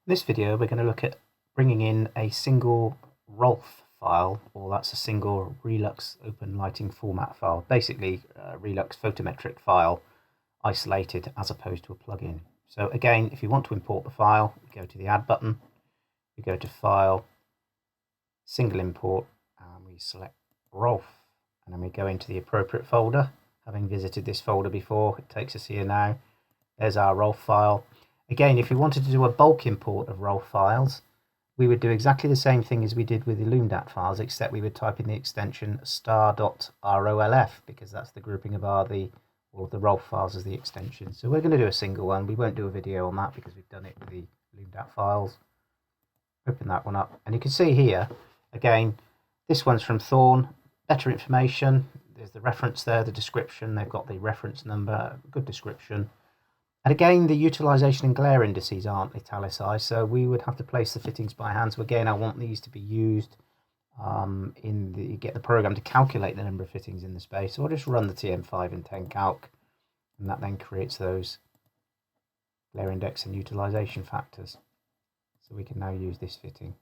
In this video, we're going to look at bringing in a single Rolf file, or that's a single Relux open lighting format file. Basically, a Relux photometric file isolated as opposed to a plugin. So again, if you want to import the file, we go to the Add button, we go to File, Single Import, and we select Rolf. And then we go into the appropriate folder. Having visited this folder before, it takes us here now. There's our Rolf file. Again, if we wanted to do a bulk import of Rolf files, we would do exactly the same thing as we did with the LumDAT files, except we would type in the extension star.rolf, because that's the grouping of all of the Rolf files as the extension. So we're going to do a single one. We won't do a video on that because we've done it with the LumDAT files. Open that one up, and you can see here, again, this one's from Thorn. Better information. There's the reference there, the description. They've got the reference number, good description. And again, the utilization and glare indices aren't italicized, so we would have to place the fittings by hand. So again, I want these to be used get the program to calculate the number of fittings in the space. So I'll just run the TM5 and 10 calc, and that then creates those glare index and utilization factors. So we can now use this fitting.